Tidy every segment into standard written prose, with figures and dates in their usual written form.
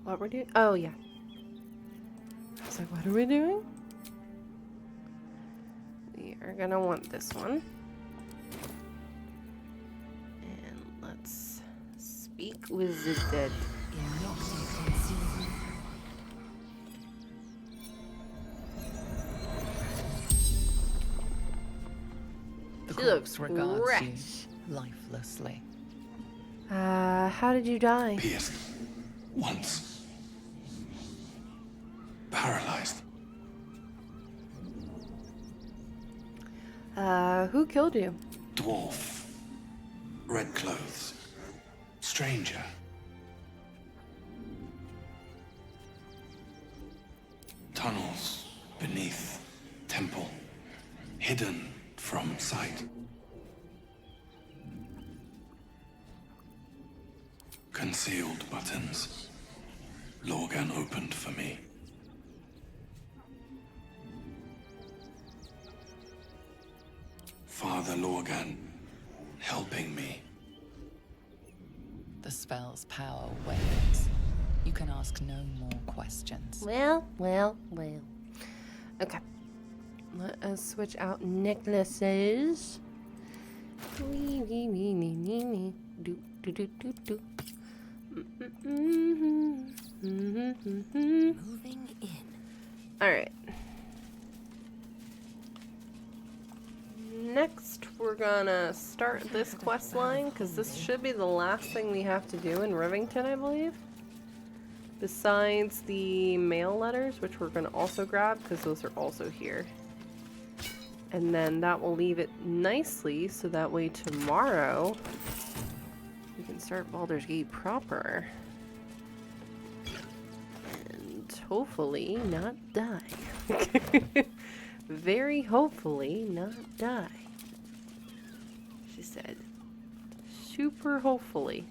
What we're doing? Oh, yeah. I was like, what are we doing? We are gonna want this one. And let's speak with the dead. The She looks corpse regards fresh. you lifelessly. How did you die? Pierced. Once. Paralyzed. Who killed you? Dwarf. Red clothes. Stranger. Tunnels beneath temple. Hidden from sight. Concealed buttons. Lorgan opened for me. Father Lorgan helping me. The spell's power wanes. You can ask no more questions. Well. Okay. Let us switch out necklaces. Moving in. Alright. Next, we're gonna start this quest line, because this should be the last thing we have to do in Rivington, I believe. Besides the mail letters, which we're gonna also grab, because those are also here. And then that will leave it nicely, so that way tomorrow we can start Baldur's Gate proper. And hopefully not die. Very hopefully not die. She said. Super hopefully.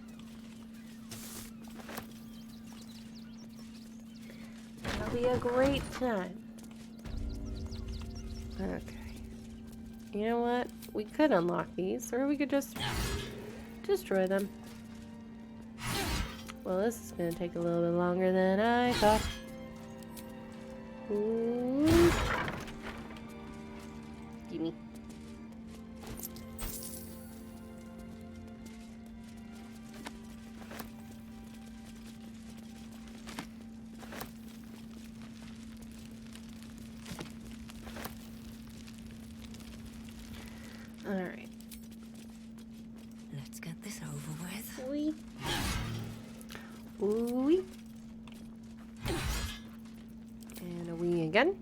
That'll be a great time. Okay. You know what? We could unlock these, or we could just destroy them. Well, this is gonna take a little bit longer than I thought. Ooh. Gimme. Alright. Let's get this over with. Wee. Wee. And a wee again.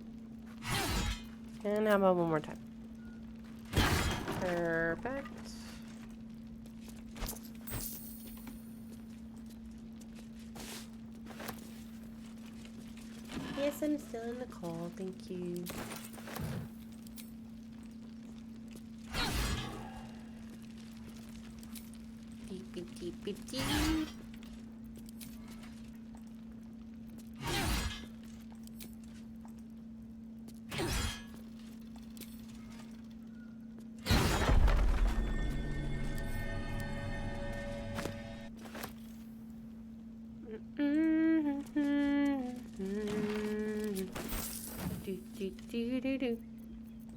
And how about one more time? Perfect. Yes, I'm still in the call. Thank you. Beep, beep, beep, beep, beep.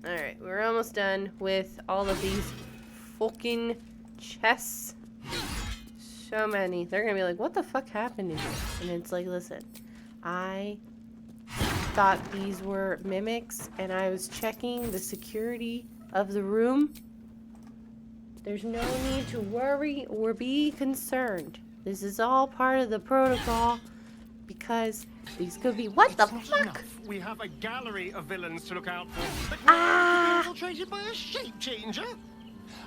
Alright, we're almost done with all of these fucking chests. So many. They're gonna be like, what the fuck happened to you? And it's like, listen, I thought these were mimics and I was checking the security of the room. There's no need to worry or be concerned. This is all part of the protocol because these could be— what the fuck? Enough. We have a gallery of villains to look out for. But Ah! infiltrated by a shape changer?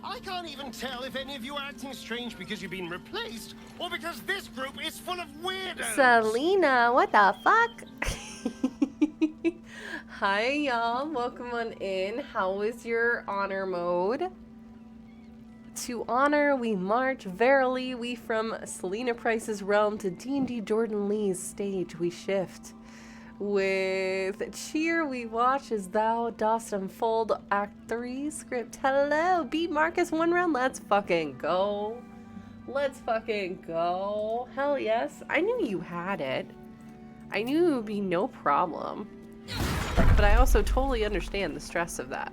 I can't even tell if any of you are acting strange because you've been replaced or because this group is full of weirdos. Selena, what the fuck? Hi y'all, welcome on in. How is your honor mode? To honor we march, verily we from Selena Price's realm to DNDJordanLea's stage we shift. With cheer we watch as thou dost unfold Act 3 script. Hello, beat Marcus 1 round, let's fucking go. Let's fucking go. Hell yes. I knew you had it. I knew it would be no problem. But I also totally understand the stress of that.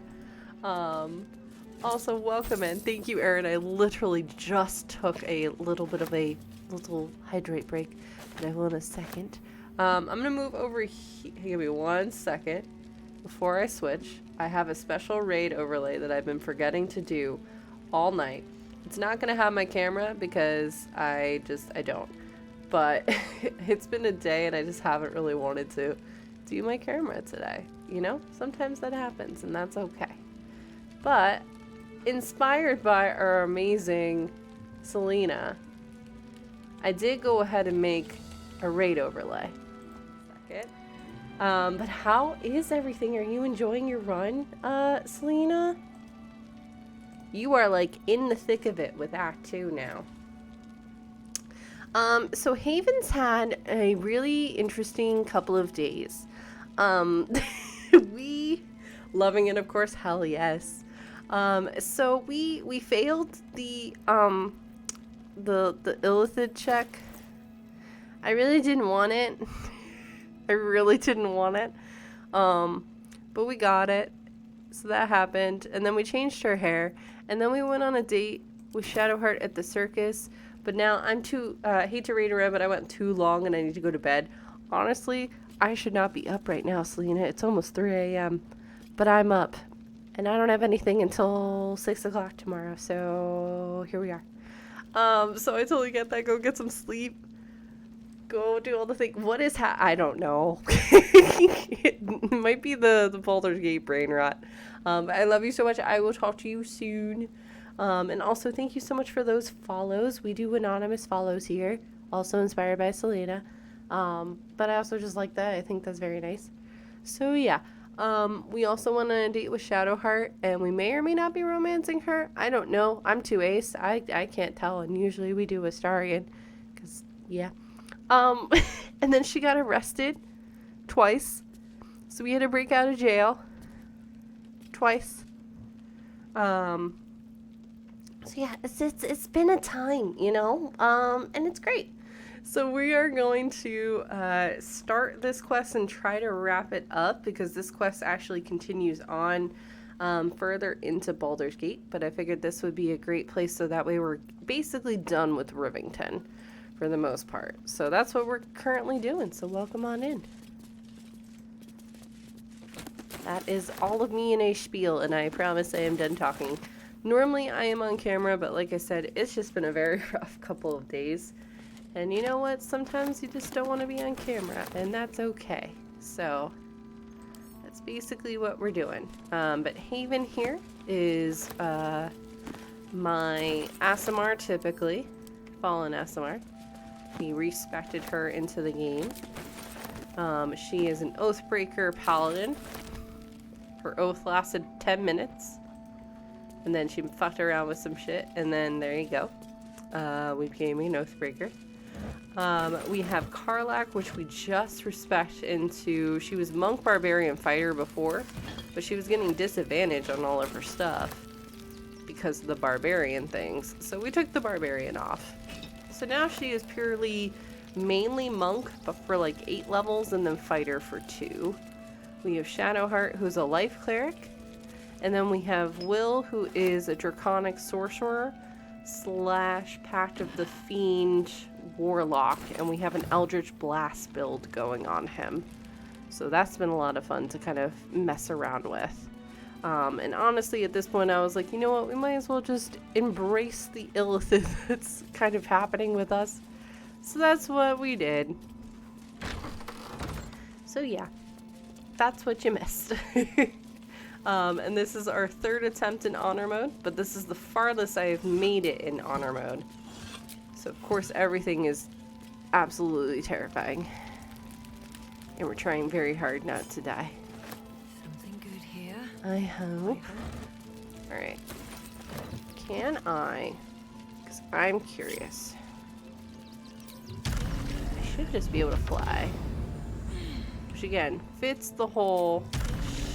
Also, welcome in. Thank you, Erin. I literally just took a little bit of a little hydrate break, but I will in a second. I'm gonna move over here. Give me 1 second before I switch. I have a special raid overlay that I've been forgetting to do all night. It's not gonna have my camera because I don't. But it's been a day and I just haven't really wanted to do my camera today. You know, sometimes that happens and that's okay. But inspired by our amazing Selena, I did go ahead and make a raid overlay. Second. But how is everything? Are you enjoying your run, Selena? You are like in the thick of it with Act 2 now. So Haven's had a really interesting couple of days. We loving it, of course, hell yes. So we failed the illithid check. I really didn't want it. I really didn't want it. But we got it. So that happened. And then we changed her hair. And then we went on a date with Shadowheart at the circus. But now I'm too, I hate to read around, but I went too long and I need to go to bed. Honestly, I should not be up right now, Selena. It's almost 3 a.m. But I'm up. And I don't have anything until 6 o'clock tomorrow. So here we are. So I totally get that. Go get some sleep. Go do all the things. What is I don't know. It might be the Baldur's Gate brain rot. But I love you so much. I will talk to you soon. And also thank you so much for those follows. We do anonymous follows here. Also inspired by Selena. But I also just like that. I think that's very nice. So yeah. We also went on a date with Shadowheart, and we may or may not be romancing her. I don't know. I'm too ace. I can't tell, and usually we do Astarion. Because, yeah. And then she got arrested twice. So we had to break out of jail. Twice. So yeah, it's been a time, you know? And it's great. So we are going to start this quest and try to wrap it up because this quest actually continues on further into Baldur's Gate. But I figured this would be a great place so that way we're basically done with Rivington for the most part. So that's what we're currently doing. So welcome on in. That is all of me in a spiel, and I promise I am done talking. Normally I am on camera, but like I said, it's just been a very rough couple of days. And you know what? Sometimes you just don't want to be on camera, and that's okay. So that's basically what we're doing. But Haven here is my Aasimar, typically. Fallen Aasimar. We respected her into the game. She is an Oathbreaker Paladin. Her oath lasted 10 minutes. And then she fucked around with some shit, and then there you go. We became an Oathbreaker. We have Karlach, which we just respect into. She was Monk Barbarian Fighter before, but she was getting disadvantage on all of her stuff because of the Barbarian things. So we took the Barbarian off. So now she is purely mainly Monk, but for like 8 levels, and then Fighter for 2. We have Shadowheart, who's a Life Cleric. And then we have Will, who is a Draconic Sorcerer / Pact of the Fiend Warlock, and we have an Eldritch Blast build going on him. So that's been a lot of fun to kind of mess around with. And honestly, at this point, I was like, you know what, we might as well just embrace the illithid that's kind of happening with us. So that's what we did. So yeah, that's what you missed. And this is our 3rd attempt in honor mode, but this is the farthest I have made it in honor mode. So of course everything is absolutely terrifying. And we're trying very hard not to die. Something good here. I hope. Alright. Can I? Because I'm curious. I should just be able to fly. Which again, fits the whole...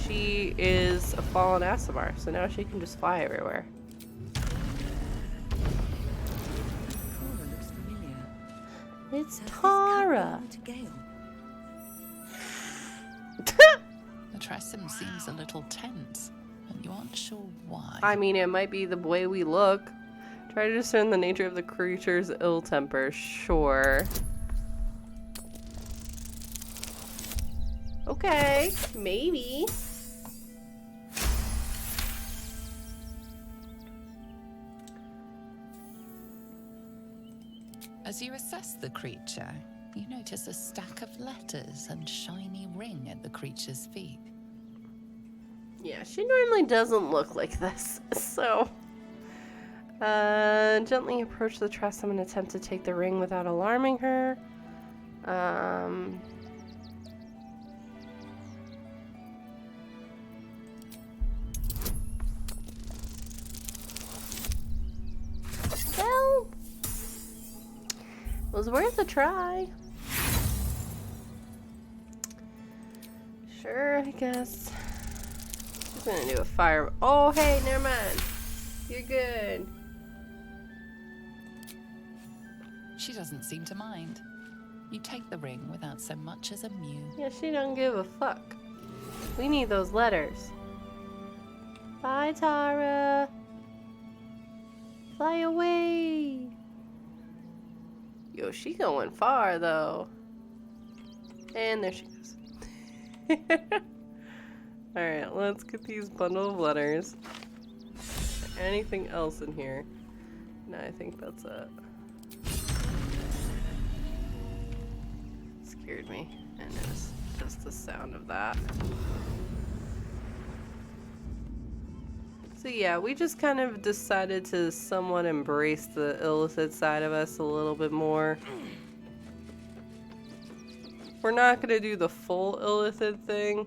She is a fallen Aasimar, so now she can just fly everywhere. It's Tara. To Gale. The Tressum seems a little tense, and you aren't sure why. I mean, it might be the way we look. Try to discern the nature of the creature's ill temper. Sure. Okay, maybe. As you assess the creature, you notice a stack of letters and shiny ring at the creature's feet. Yeah, she normally doesn't look like this, so... Gently approach the Tressum and attempt to take the ring without alarming her. Well... was worth a try. Sure, I guess. She's gonna do a fire. Oh, hey, never mind. You're good. She doesn't seem to mind. You take the ring without so much as a mew. Yeah, she don't give a fuck. We need those letters. Bye, Tara. Fly away. Yo, she going far, though. And there she goes. Alright, let's get these bundle of letters. Anything else in here? No, I think that's it. Scared me. And it's just the sound of that. So yeah, we just kind of decided to somewhat embrace the illicit side of us a little bit more. We're not gonna do the full illicit thing,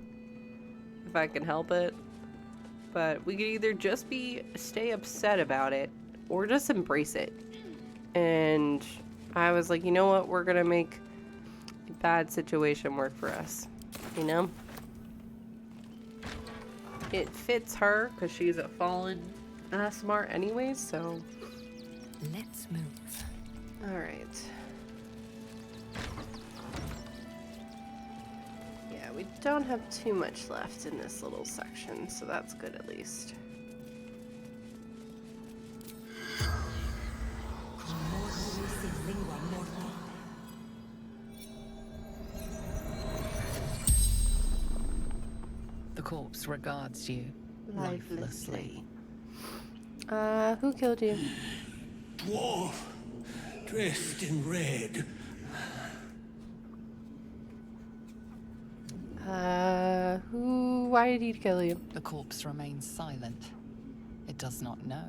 if I can help it. But we could either just stay upset about it, or just embrace it. And I was like, you know what, we're gonna make a bad situation work for us, you know? It fits her, because she's a fallen smart anyways, so... Let's move. Alright. Yeah, we don't have too much left in this little section, so that's good at least. The corpse regards you lifelessly. Who killed you? Dwarf, dressed in red. Why did he kill you? The corpse remains silent. It does not know.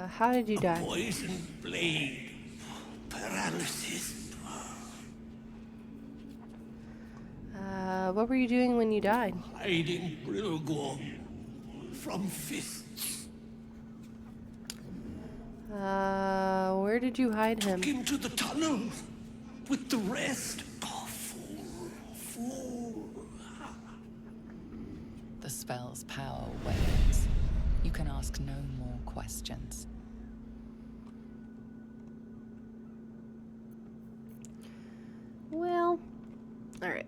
How did you die? Poison blade. Paralysis. What were you doing when you died? Hiding Brilgor from fists. Where did you hide him? Took him to the tunnel with the rest. Oh, fool. The spell's power wanes. You can ask no more questions. Well, alright.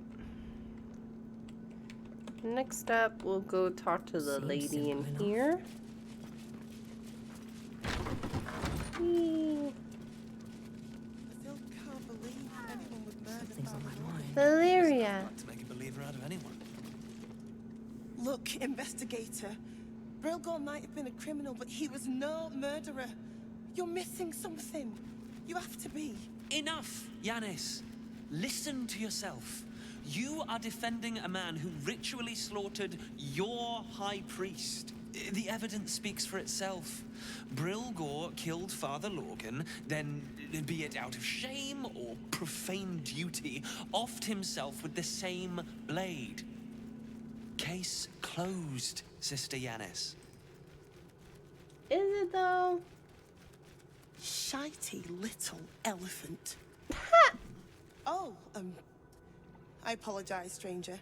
Next up, we'll go talk to the lady in here. Whee. Still can't believe anyone would murder Things on my mind. Valeria. To make a believer out of anyone. Look, investigator. Brilgor might have been a criminal, but he was no murderer. You're missing something. You have to be. Enough, Yanis. Listen to yourself. You are defending a man who ritually slaughtered your high priest. The evidence speaks for itself. Brilgor killed Father Lorgan, then, be it out of shame or profane duty, offed himself with the same blade. Case closed, Sister Yanis. Is it though? Shitey little elephant. Oh, I apologize, stranger.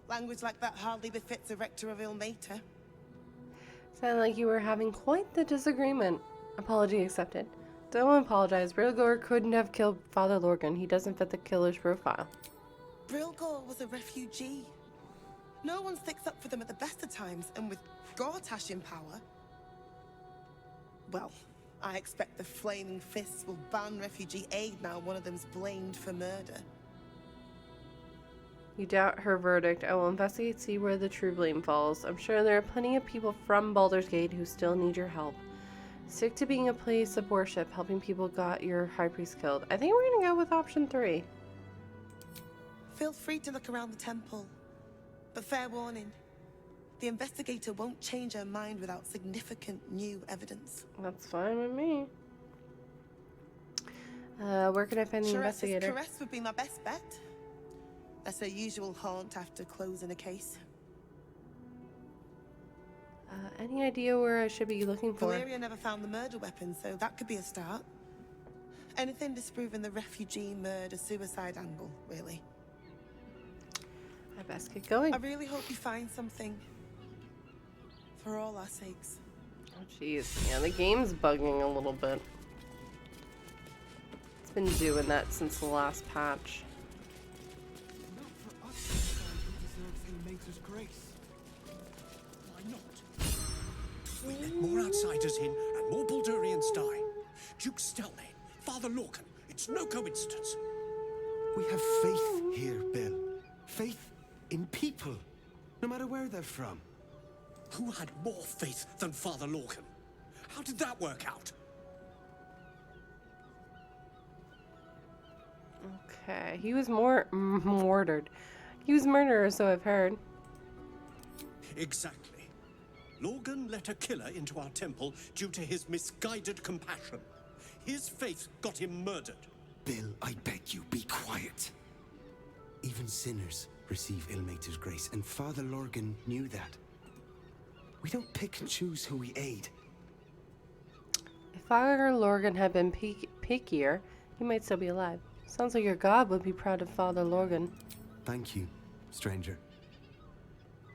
Language like that hardly befits a rector of Ilmater. Sounded like you were having quite the disagreement. Apology accepted. Don't apologize. Brilgor couldn't have killed Father Lorgan. He doesn't fit the killer's profile. Brilgor was a refugee. No one sticks up for them at the best of times, and with Gortash in power... Well, I expect the Flaming Fists will ban refugee aid now one of them's blamed for murder. You doubt her verdict. I will investigate, see where the true blame falls. I'm sure there are plenty of people from Baldur's Gate who still need your help. Stick to being a place of worship, helping people got your high priest killed. I think we're gonna go with option 3. Feel free to look around the temple. But fair warning, the investigator won't change her mind without significant new evidence. That's fine with me. Where can I find the investigator? Caress would be my best bet. That's her usual haunt after closing a case. Any idea where I should be looking for? Valeria never found the murder weapon, so that could be a start. Anything disproving the refugee murder-suicide angle, really. I best get going. I really hope you find something. For all our sakes. Oh, jeez. Yeah, the game's bugging a little bit. It's been doing that since the last patch. Not for us to decide who deserves Ilmater's grace. Why not? We let more outsiders in and more Baldurians die. Duke Stelmane, Father Lorcan, it's no coincidence. We have faith here, Bill. Faith in people, no matter where they're from. Who had more faith than Father Lorcan? How did that work out? Okay, he was murdered. He was murderer, so I've heard. Exactly. Lorgan let a killer into our temple due to his misguided compassion. His faith got him murdered. Bill, I beg you, be quiet. Even sinners receive Ilmater's grace, and Father Lorgan knew that. We don't pick and choose who we aid. If Father Lorgan had been pickier, he might still be alive. Sounds like your god would be proud of Father Lorgan. Thank you, stranger.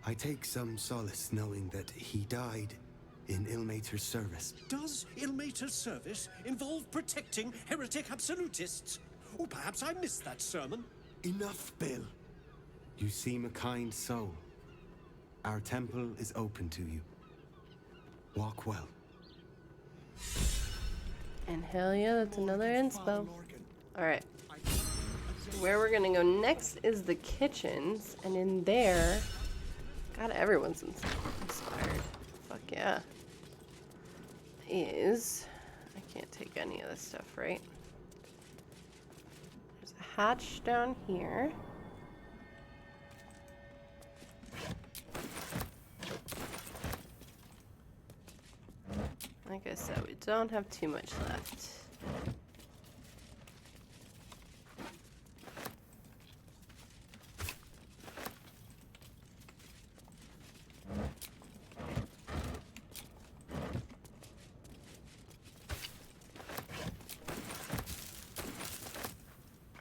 I take some solace knowing that he died in Ilmater's service. Does Ilmater's service involve protecting heretic absolutists? Or perhaps I missed that sermon. Enough, Bill. You seem a kind soul. Our temple is open to you. Walk well. And hell yeah, that's another inspo. Alright. Where we're gonna go next is the kitchens, and in there, God, everyone's inspired. Fuck yeah. I can't take any of this stuff, right? There's a hatch down here. Like I said, we don't have too much left.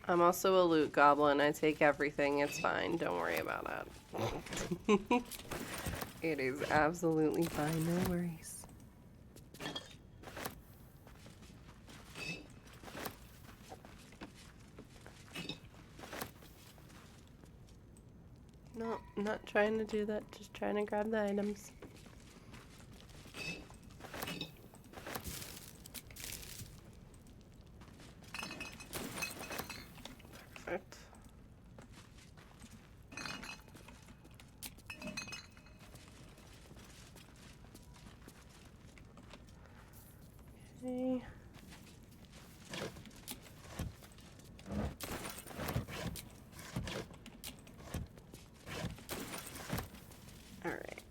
I'm also a loot goblin. I take everything. It's fine. Don't worry about it. It is absolutely fine. No worries. No, I'm not trying to do that. Just trying to grab the items. Perfect. Okay. All right.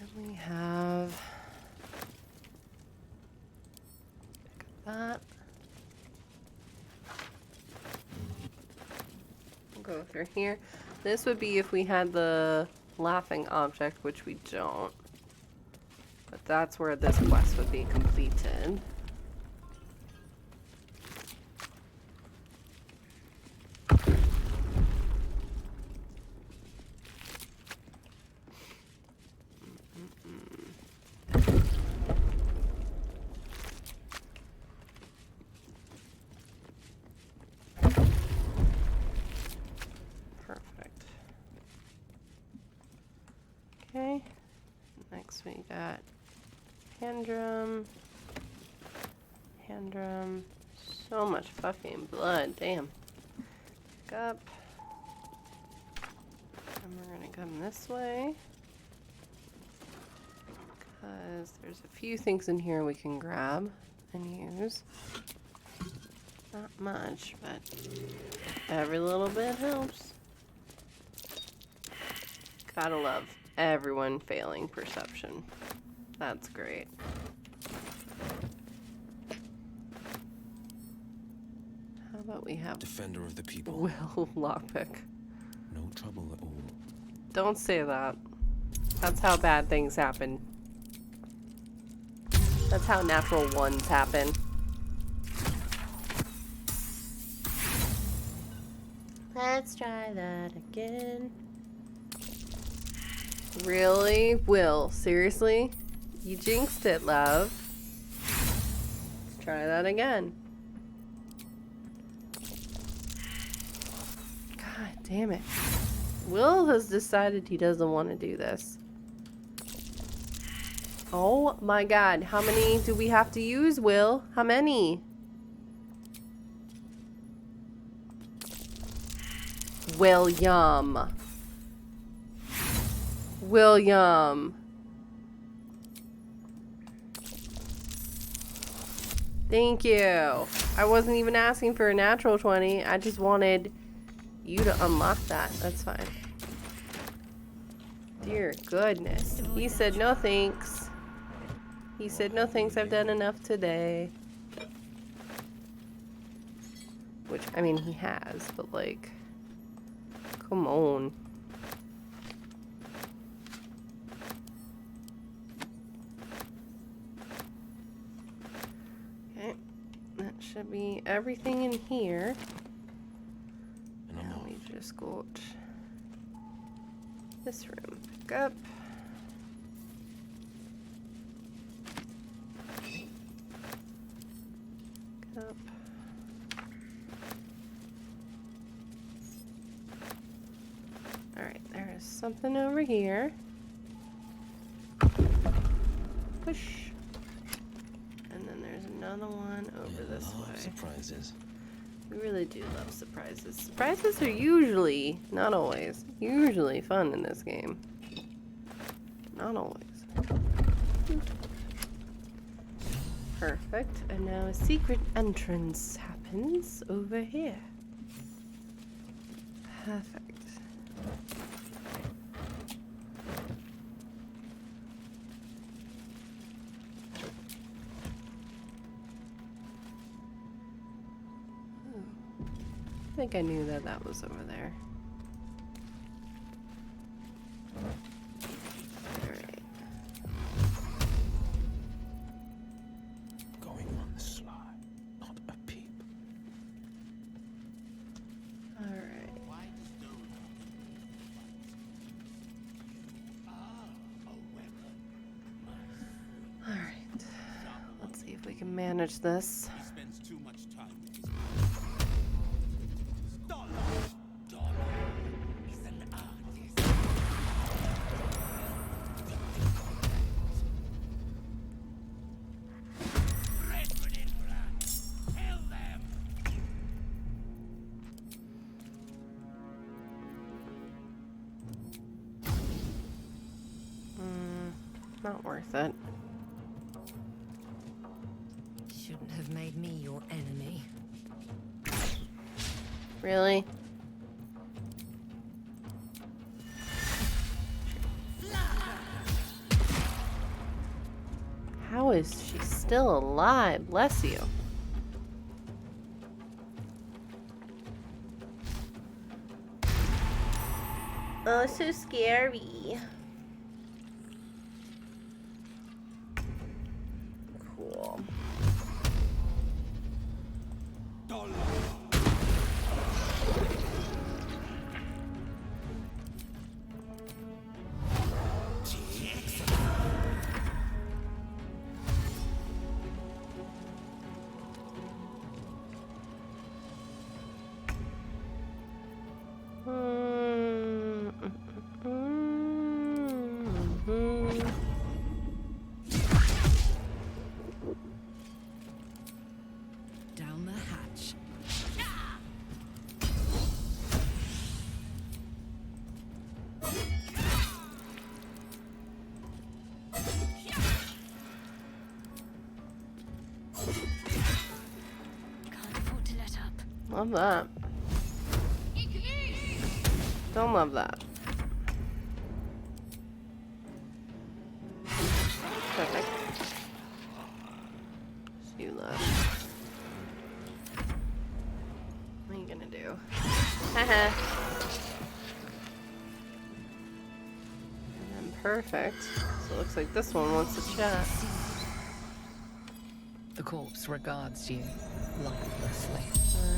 And we have that. We'll go through here. This would be if we had the laughing object, which we don't. But that's where this quest would be completed. Hand drum. Hand drum. So much fucking blood. Damn. Back up. And we're gonna come this way. Because there's a few things in here we can grab and use. Not much, but every little bit helps. Gotta love everyone failing perception. That's great. How about we have Defender of the people. Will lockpick? No trouble at all. Don't say that. That's how bad things happen. That's how natural ones happen. Let's try that again. Really? Will? Seriously? You jinxed it, love. Let's try that again. God damn it. Will has decided he doesn't want to do this. Oh my god. How many do we have to use, Will? How many? William. William. Thank you. I wasn't even asking for a natural 20. I just wanted you to unlock that. That's fine. Dear goodness. He said no thanks. He said no thanks, I've done enough today. Which, I mean, he has, but like, come on. Okay, that should be everything in here. Now we just got this room. Pick up. Up. Alright, there is something over here. Push. And then there's another one over this way. Surprises. We really do love surprises. Surprises are usually, not always, usually fun in this game. Not always. Perfect. And now a secret entrance happens over here. Perfect. I think I knew that that was over there. Alright. Going on the sly. Not a peep. Alright. Alright. Let's see if we can manage this. Not worth it. Shouldn't have made me your enemy. Really? How is she still alive? Bless you. Oh, so scary. Cool. Can't afford to let up. Love that. Don't love that. Perfect. Just you left. What are you gonna do? Haha. And then perfect. So it looks like this one wants to chat. The corpse regards you lifelessly.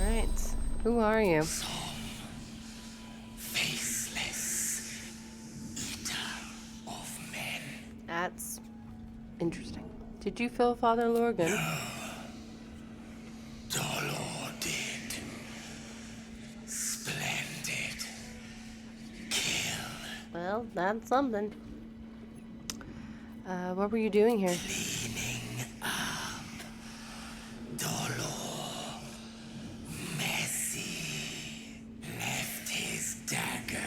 Alright. Who are you? Faceless eater of men. That's interesting. Did you fill Father Lorgan? Dolor did. Splendid. Kill. Well, that's something. What were you doing here? Cleaning up. Dolor. Messy. Left his dagger.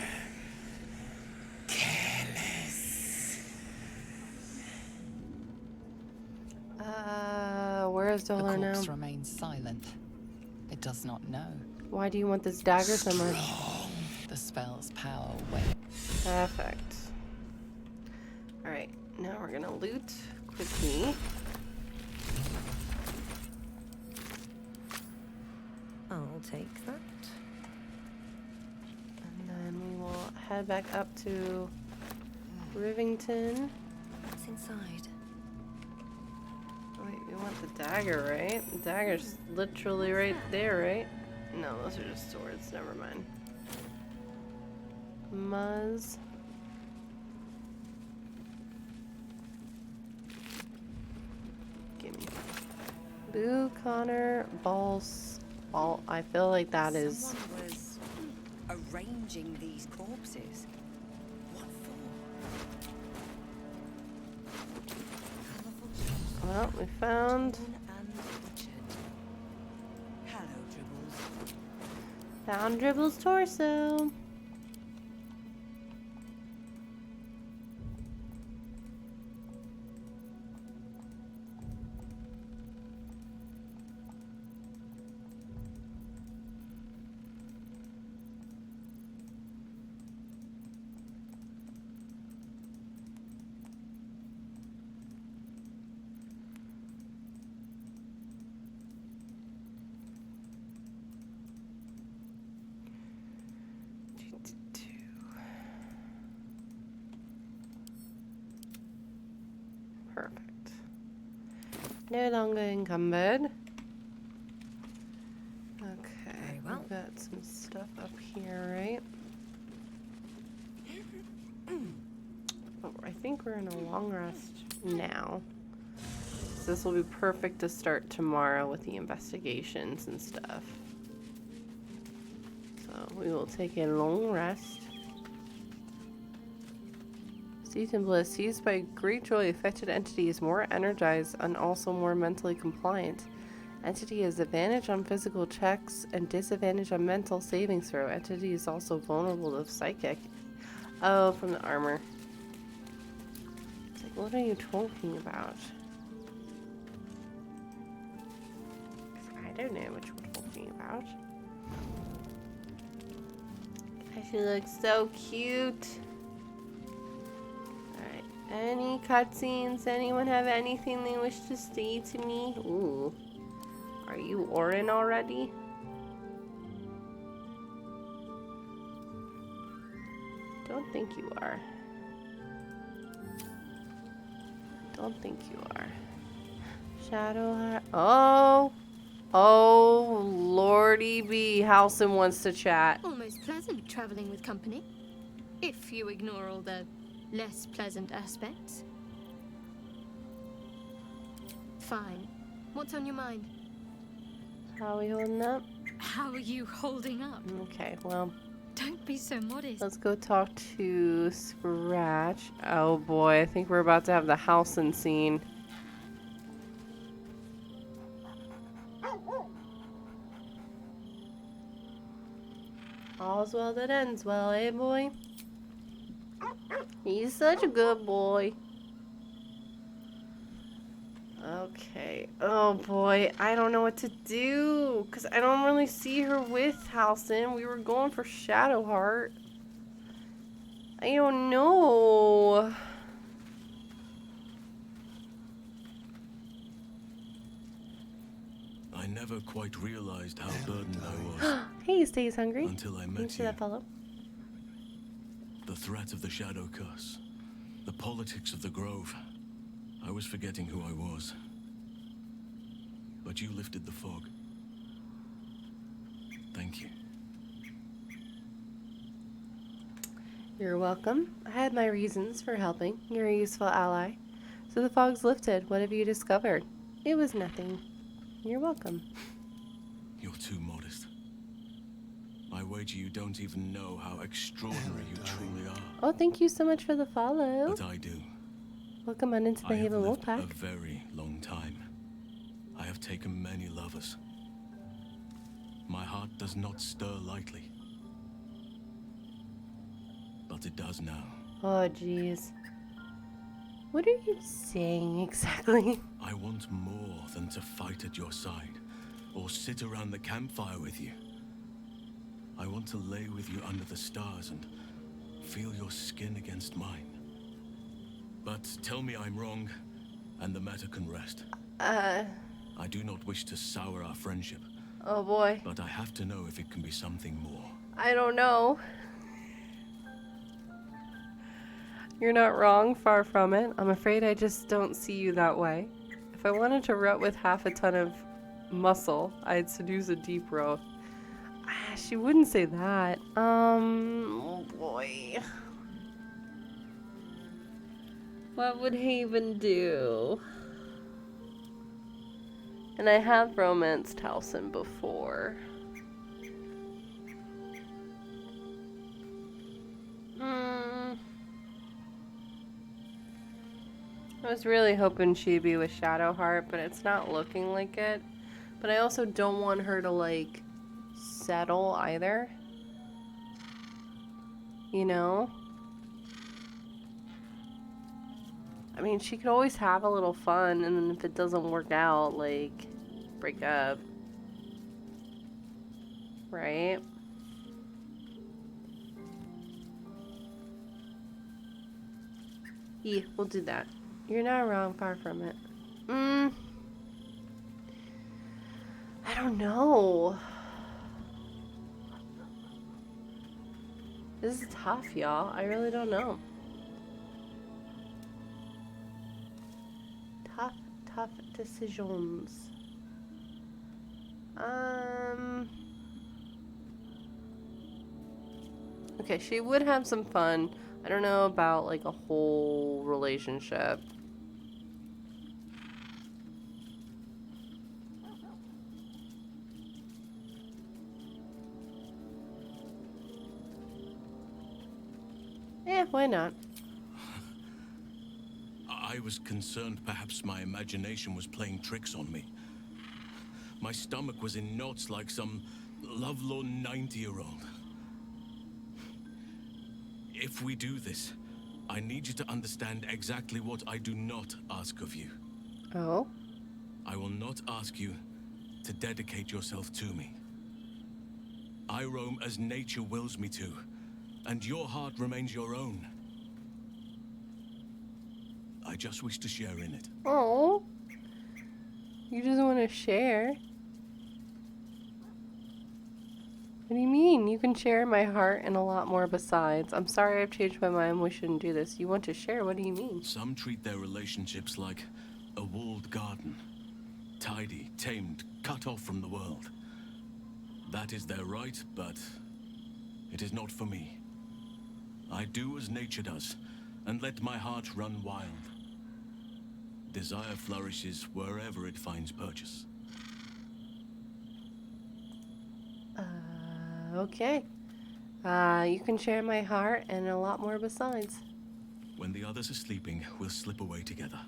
Careless. Where is The Dolor now? corpse remains silent. It does not know. Why do you want this dagger so much? The spell's power wanes. Perfect. Alright, now we're gonna loot quickly. I'll take that. And then we will head back up to Rivington. What's inside? Wait, we want the dagger, right? The dagger's literally right there, right? No, those are just swords. Never mind. Muzz. Gimme. Boo, Connor, Balls. Ball. I feel like that is. Someone was arranging these corpses. What for? Well, we found. And butchered. Hello, Dribbles. Found Dribble's torso. Perfect. No longer encumbered. Okay, Very well. we've got some stuff up here, right? Oh, I think we're in a long rest now. So this will be perfect to start tomorrow with the investigations and stuff. So we will take a long rest. Season Bliss, seized by great joy, affected entity is more energized and also more mentally compliant. Entity has advantage on physical checks and disadvantage on mental saving throw. Entity is also vulnerable to psychic. Oh, from the armor. It's like, what are you talking about? I don't know what you're talking about. She looks so cute. Any cutscenes? Anyone have anything they wish to say to me? Ooh. Are you Orin already? Don't think you are. Don't think you are. Shadowheart. Oh! Oh, Lordy B. Halson wants to chat. Almost pleasant traveling with company. If you ignore all the less pleasant aspects. Fine. What's on your mind? How are we holding up? How are you holding up? Okay, well, Don't be so modest. let's go talk to Scratch. Oh boy, I think we're about to have the Halson scene. All's well that ends well, eh, boy? He's such a good boy. Okay. Oh boy, I don't know what to do because I don't really see her with Halcyon. We were going for Shadowheart. I don't know. I never quite realized how burdened I was Hey, stays hungry. until I You met see you. that fellow? The threat of the Shadow Curse, the politics of the Grove. I was forgetting who I was. But you lifted the fog. Thank you. You're welcome. I had my reasons for helping. You're a useful ally. So the fog's lifted. What have you discovered? It was nothing. You're welcome. You're too modest. I wager you don't even know how extraordinary you truly are. Oh, thank you so much for the follow. But I do. Welcome on into the I have Haven lived Wolfpack. a very long time. I have taken many lovers. My heart does not stir lightly. But it does now. Oh, jeez. What are you saying exactly? I want more than to fight at your side, or sit around the campfire with you. I want to lay with you under the stars and feel your skin against mine. But tell me I'm wrong, and the matter can rest. I do not wish to sour our friendship. Oh boy. But I have to know if it can be something more. I don't know. You're not wrong, far from it. I'm afraid I just don't see you that way. If I wanted to rut with half a ton of muscle, I'd seduce a deep row. She wouldn't say that. Oh boy. What would Haven do? And I have romanced Halcyon before. I was really hoping she'd be with Shadowheart, but it's not looking like it. But I also don't want her to, like, settle either. You know? I mean, she could always have a little fun, and then if it doesn't work out, like, break up. Right? Yeah, we'll do that. You're not wrong, far from it. I don't know. This is tough, y'all. I really don't know. Tough decisions. Okay, she would have some fun. I don't know about, like, a whole relationship. Why not? I was concerned perhaps my imagination was playing tricks on me. My stomach was in knots like some lovelorn 90-year-old. If we do this, I need you to understand exactly what I do not ask of you. Oh? I will not ask you to dedicate yourself to me. I roam as nature wills me to, and your heart remains your own. I just wish to share in it. Oh, you just want to share? What do you mean? You can share my heart and a lot more besides. I'm sorry I've changed my mind. We shouldn't do this. You want to share? What do you mean? Some treat their relationships like a walled garden. Tidy, tamed, cut off from the world. That is their right, but it is not for me. I do as nature does, and let my heart run wild. Desire flourishes wherever it finds purchase. Okay. You can share my heart and a lot more besides. When the others are sleeping, we'll slip away together.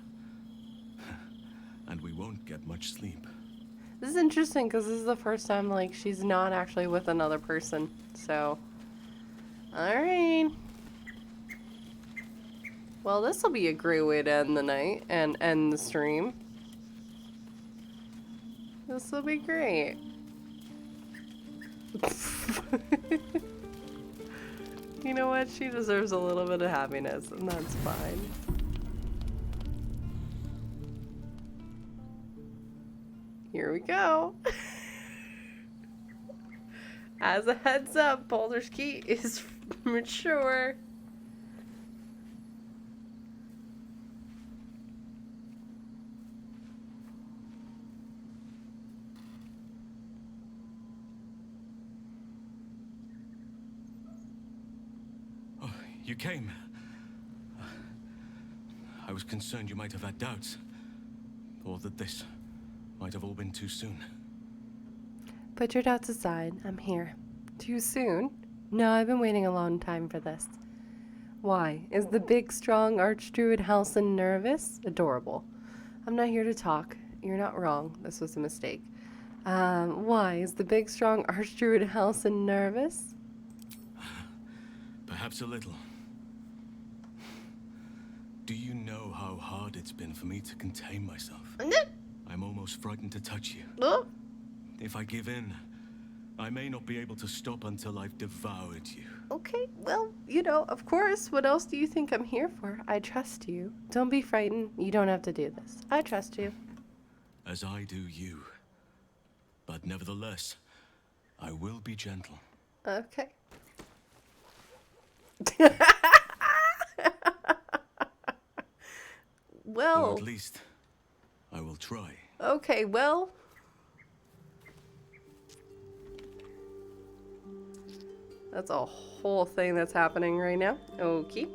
And we won't get much sleep. This is interesting because this is the first time, like, she's not actually with another person. So, alright. Well, this will be a great way to end the night and end the stream. This will be great. You know what? She deserves a little bit of happiness, and that's fine. Here we go. As a heads up, Baldur's Gate is mature. Oh, you came. I was concerned you might have had doubts. Or that this might have all been too soon. Put your doubts aside. I'm here. Too soon? No, I've been waiting a long time for this. Why? Is the big, strong Archdruid Halsin nervous? Adorable. I'm not here to talk. You're not wrong. This was a mistake. Why? Is the big, strong Archdruid Halsin nervous? Perhaps a little. Do you know how hard it's been for me to contain myself? I'm almost frightened to touch you. If I give in, I may not be able to stop until I've devoured you. Okay, well, you know, of course. What else do you think I'm here for? I trust you. Don't be frightened. You don't have to do this. I trust you. As I do you. But nevertheless, I will be gentle. Okay. Well. Or at least, I will try. Okay, well. That's a whole thing that's happening right now. Okay.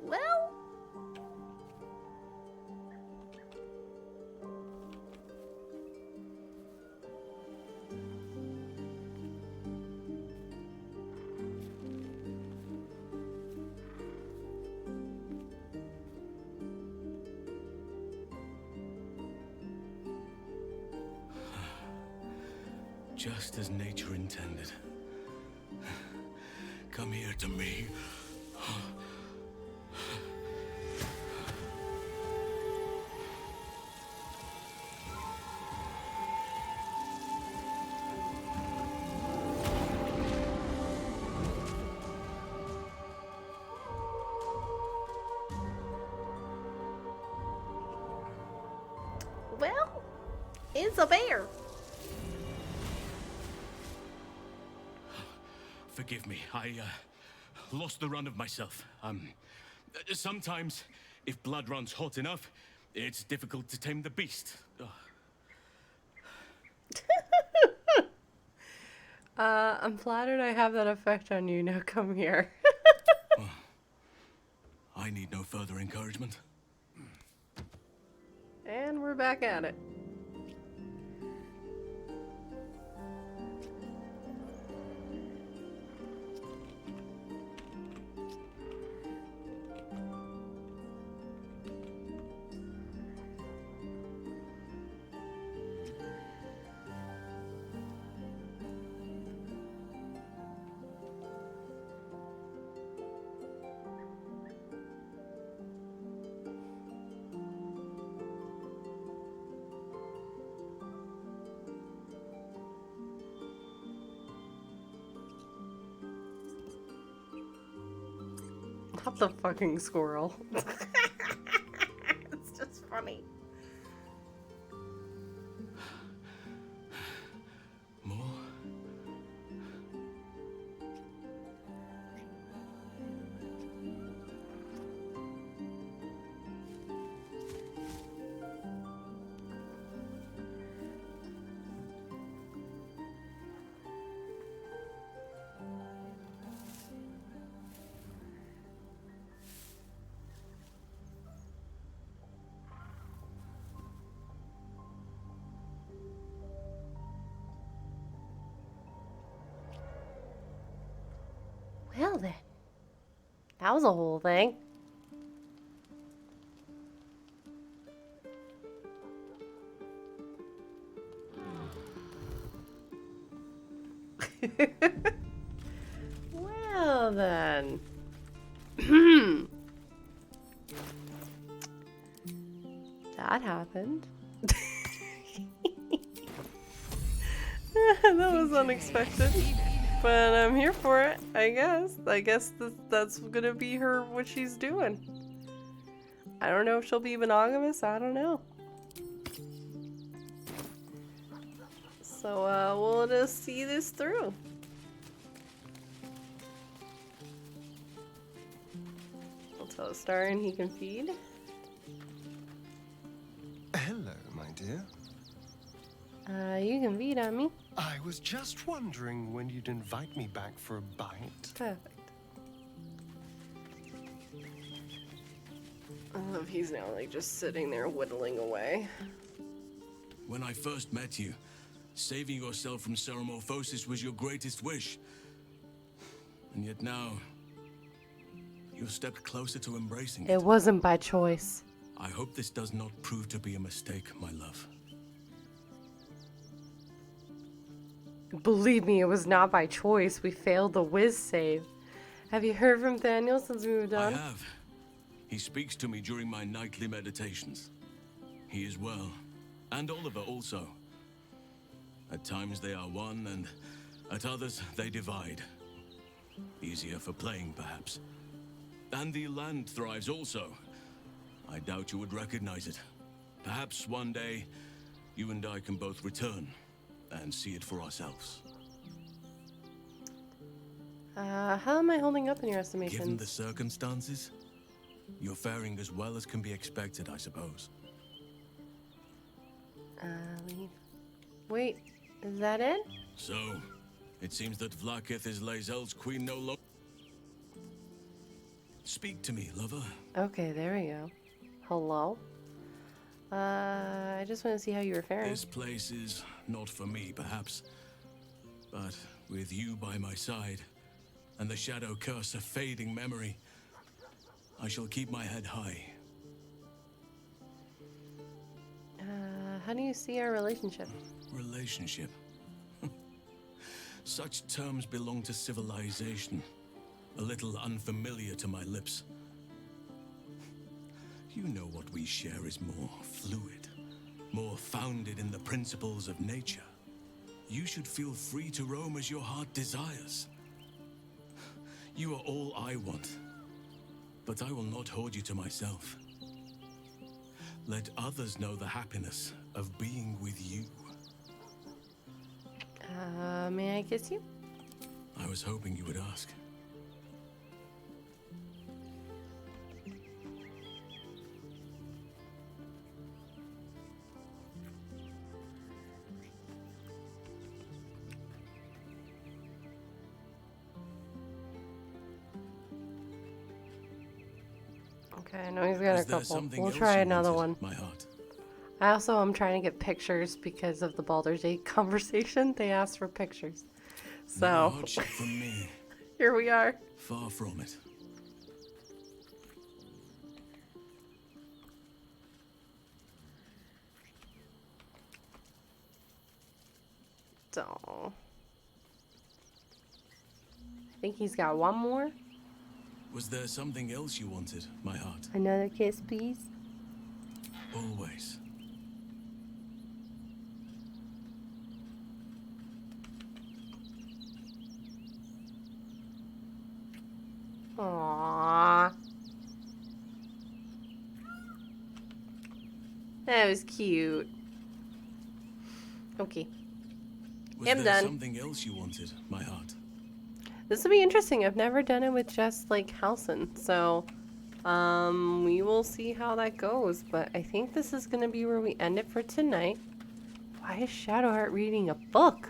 Well. Just as nature intended. Come here to me. Well, it's a bear. Forgive me, I lost the run of myself. Sometimes, if blood runs hot enough, it's difficult to tame the beast. I'm flattered I have that effect on you. Now come here. I need no further encouragement. And we're back at it. Not the fucking squirrel. It's just funny. More? Well then. That was a whole thing. Well then. That happened. That was unexpected. But I'm here for it, I guess. I guess that's gonna be what she's doing. I don't know if she'll be monogamous, I don't know. So, we'll just see this through. I'll tell Starion he can feed. Hello, my dear. You can feed on me. I was just wondering when you'd invite me back for a bite. Perfect. I love he's now like just sitting there whittling away. When I first met you, saving yourself from ceremorphosis was your greatest wish. And yet now, you've stepped closer to embracing it. It wasn't by choice. I hope this does not prove to be a mistake, my love. Believe me, it was not by choice. We failed the whiz save. Have you heard from Daniel since we moved on? I have. He speaks to me during my nightly meditations. He is well. And Oliver also. At times they are one, and at others they divide. Easier for playing, perhaps. And the land thrives also. I doubt you would recognize it. Perhaps one day, you and I can both return and see it for ourselves. How am I holding up in your estimations? Given the circumstances, you're faring as well as can be expected, I suppose. Leave. Wait, is that it? So, it seems that Vlaakith is Lae'zel's queen no longer. Speak to me, lover. Okay, there we go. Hello? I just want to see how you were faring. This place is not for me, perhaps. But with you by my side, and the shadow curse of fading memory, I shall keep my head high. How do you see our relationship? Relationship? Such terms belong to civilization. A little unfamiliar to my lips. You know what we share is more fluid, more founded in the principles of nature. You should feel free to roam as your heart desires. You are all I want, but I will not hold you to myself. Let others know the happiness of being with you. May I kiss you? I was hoping you would ask. Okay, I know he's got a couple. Something We'll else try you another wanted, one. my heart. I also am trying to get pictures because of the Baldur's Gate conversation. They asked for pictures. No So, hardship from me. here we are. Far from it. So, I think he's got one more. Was there something else you wanted, my heart? Another kiss, please. Always. Aww. That was cute. Okay. Was I'm there done. something else you wanted, my heart? This will be interesting. I've never done it with just like Halson. So, we will see how that goes. But I think this is going to be where we end it for tonight. Why is Shadowheart reading a book?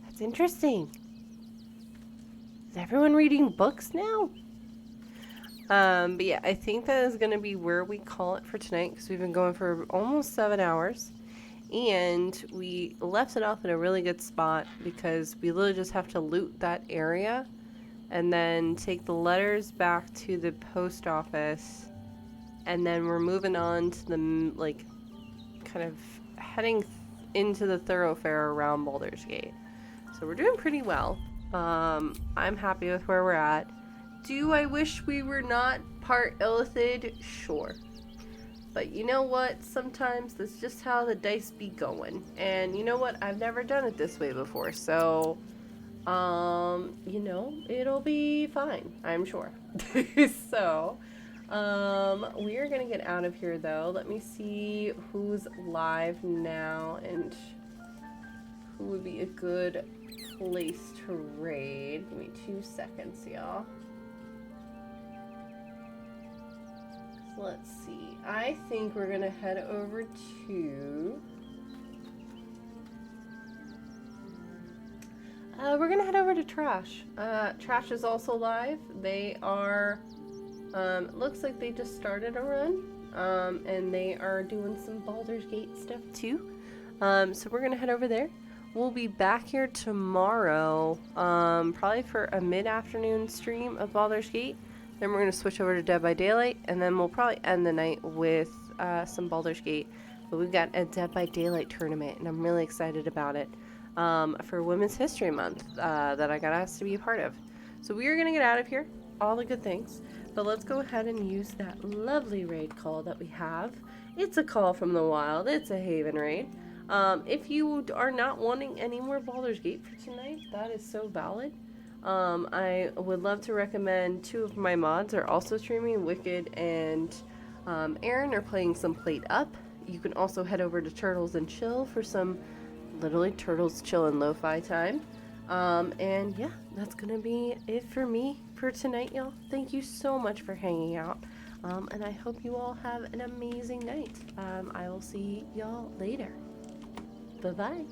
That's interesting. Is everyone reading books now? But yeah, I think that is going to be where we call it for tonight because we've been going for almost 7 hours. And we left it off in a really good spot because we literally just have to loot that area and then take the letters back to the post office. And then we're moving on to the, like, kind of heading into the thoroughfare around Baldur's Gate. So we're doing pretty well. I'm happy with where we're at. Do I wish we were not part illithid? Sure. But you know what? Sometimes that's just how the dice be going. And you know what? I've never done it this way before. So, you know, it'll be fine. I'm sure. So, we are going to get out of here though. Let me see who's live now and who would be a good place to raid. Give me 2 seconds, y'all. Let's see. I think we're gonna head over to... we're gonna head over to Trash. Trash is also live. They are... looks like they just started a run. And they are doing some Baldur's Gate stuff too. So we're gonna head over there. We'll be back here tomorrow, probably for a mid-afternoon stream of Baldur's Gate. Then we're going to switch over to Dead by Daylight, and then we'll probably end the night with some Baldur's Gate. But we've got a Dead by Daylight tournament, and I'm really excited about it for Women's History Month that I got asked to be a part of. So we are going to get out of here, all the good things. But let's go ahead and use that lovely raid call that we have. It's a call from the wild. It's a Haven raid. If you are not wanting any more Baldur's Gate for tonight, that is so valid. I would love to recommend 2 of my mods are also streaming. Wicked and Aaron are playing some Plate Up. You can also head over to Turtles and Chill for some literally Turtles Chill and Lo-Fi time. And yeah, that's gonna be it for me for tonight, y'all. Thank you so much for hanging out. And I hope you all have an amazing night. I will see y'all later. Bye-bye.